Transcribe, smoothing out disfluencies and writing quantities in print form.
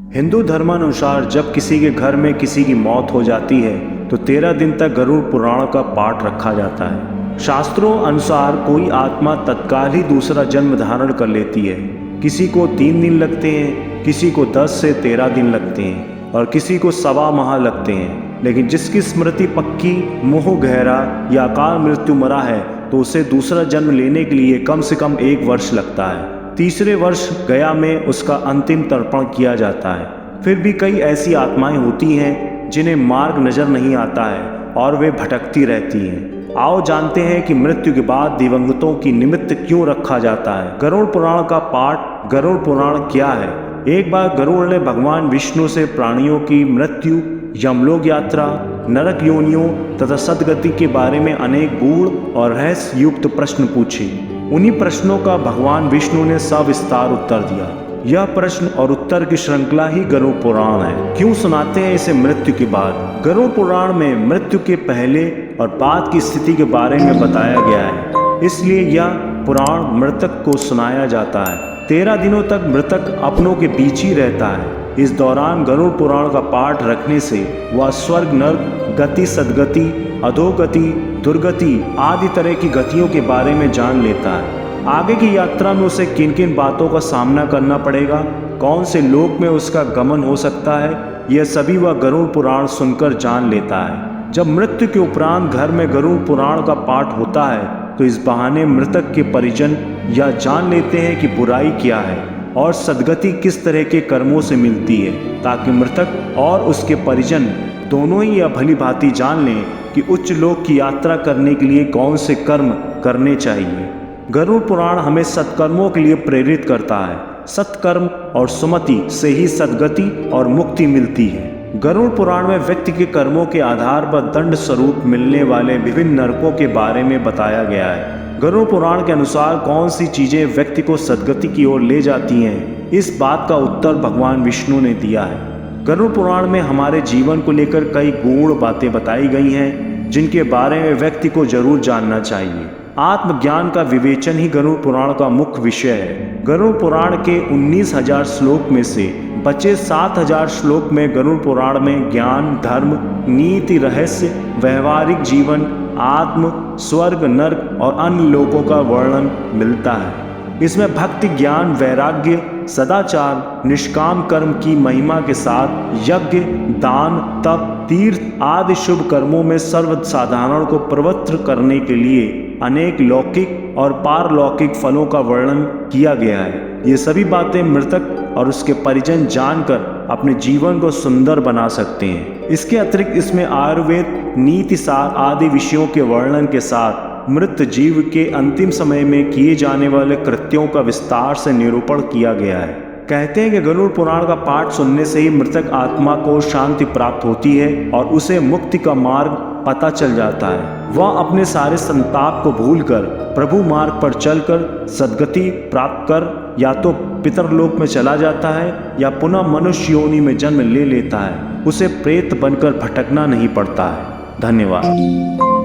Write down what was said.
हिंदू धर्मानुसार जब किसी के घर में किसी की मौत हो जाती है तो 13 दिन तक गरुड़ पुराण का पाठ रखा जाता है। शास्त्रों अनुसार कोई आत्मा तत्काल ही दूसरा जन्म धारण कर लेती है। किसी को 3 दिन लगते हैं, किसी को 10 से 13 दिन लगते हैं और किसी को 1.25 माह लगते हैं। लेकिन जिसकी स्मृति पक्की, मोह गहरा या अकाल मृत्यु मरा है तो उसे दूसरा जन्म लेने के लिए कम से कम 1 वर्ष लगता है। तीसरे वर्ष गया में उसका अंतिम तर्पण किया जाता है। फिर भी कई ऐसी आत्माएं होती हैं जिन्हें मार्ग नजर नहीं आता है और वे भटकती रहती हैं। आओ जानते हैं कि मृत्यु के बाद दिवंगतों की निमित्त क्यों रखा जाता है। गरुड़ पुराण का पाठ। गरुड़ पुराण क्या है? एक बार गरुड़ ने भगवान विष्णु से प्राणियों की मृत्यु, यमलोक यात्रा, नरक योनियों तथा सदगति के बारे में अनेक गूढ़ और रहस्य युक्त प्रश्न पूछे। उन्हीं प्रश्नों का भगवान विष्णु ने सविस्तार उत्तर दिया। यह प्रश्न और उत्तर की श्रृंखला ही गरुड़ पुराण है। क्यों सुनाते हैं इसे मृत्यु के बाद? गरुड़ पुराण में मृत्यु के पहले और बाद की स्थिति के बारे में बताया गया है, इसलिए यह पुराण मृतक को सुनाया जाता है। 13 दिनों तक मृतक अपनों के बीच ही रहता है। इस दौरान गरुड़ पुराण का पाठ रखने से वह स्वर्ग, नर्क, गति, सदगति, अधोगति, दुर्गति आदि तरह की गतियों के बारे में जान लेता है। आगे की यात्रा में उसे किन किन बातों का सामना करना पड़ेगा, कौन से लोक में उसका गमन हो सकता है, यह सभी वह गरुड़ पुराण सुनकर जान लेता है। जब मृत्यु के उपरांत घर में गरुड़ पुराण का पाठ होता है तो इस बहाने मृतक के परिजन यह जान लेते हैं कि बुराई क्या है और सदगति किस तरह के कर्मों से मिलती है, ताकि मृतक और उसके परिजन दोनों ही यह भली भांति जान लें कि उच्च लोक की यात्रा करने के लिए कौन से कर्म करने चाहिए। गरुड़ पुराण हमें सत्कर्मों के लिए प्रेरित करता है। सत्कर्म और सुमति से ही सद्गति और मुक्ति मिलती है। गरुड़ पुराण में व्यक्ति के कर्मों के आधार पर दंड स्वरूप मिलने वाले विभिन्न नरकों के बारे में बताया गया है। गरुड़ पुराण के अनुसार कौन सी चीजें व्यक्ति को सद्गति की ओर ले जाती हैं, इस बात का उत्तर भगवान विष्णु ने दिया है। गरुड़ पुराण में हमारे जीवन को लेकर कई गूढ़ बातें बताई गई हैं जिनके बारे में व्यक्ति को जरूर जानना चाहिए। आत्मज्ञान का विवेचन ही गरुड़ पुराण का मुख्य विषय है। गरुड़ पुराण के 19,000 श्लोक में से बचे 7,000 श्लोक में गरुड़ पुराण में ज्ञान, धर्म, नीति, रहस्य, व्यवहारिक जीवन, आत्म, स्वर्ग, नर्क और अन्य लोकों का वर्णन मिलता है। इसमें भक्ति, ज्ञान, वैराग्य, सदाचार, निष्काम कर्म की महिमा के साथ यज्ञ, दान, तप, तीर्थ आदि शुभ कर्मों में सर्वसाधारण को प्रवृत्त करने के लिए अनेक लौकिक और पारलौकिक फलों का वर्णन किया गया है। ये सभी बातें मृतक और उसके परिजन जानकर अपने जीवन को सुंदर बना सकते हैं। इसके अतिरिक्त इसमें आयुर्वेद, नीति सार आदि विषयों के वर्णन के साथ मृत जीव के अंतिम समय में किए जाने वाले कृत्यों का विस्तार से निरूपण किया गया है। कहते हैं कि गरुड़ पुराण का पाठ सुनने से ही मृतक आत्मा को शांति प्राप्त होती है और उसे मुक्ति का मार्ग पता चल जाता है। वह अपने सारे संताप को भूलकर प्रभु मार्ग पर चलकर सद्गति प्राप्त कर या तो पितरलोक में चला जाता है या पुनः मनुष्य योनि में जन्म ले लेता है। उसे प्रेत बनकर भटकना नहीं पड़ता है। धन्यवाद।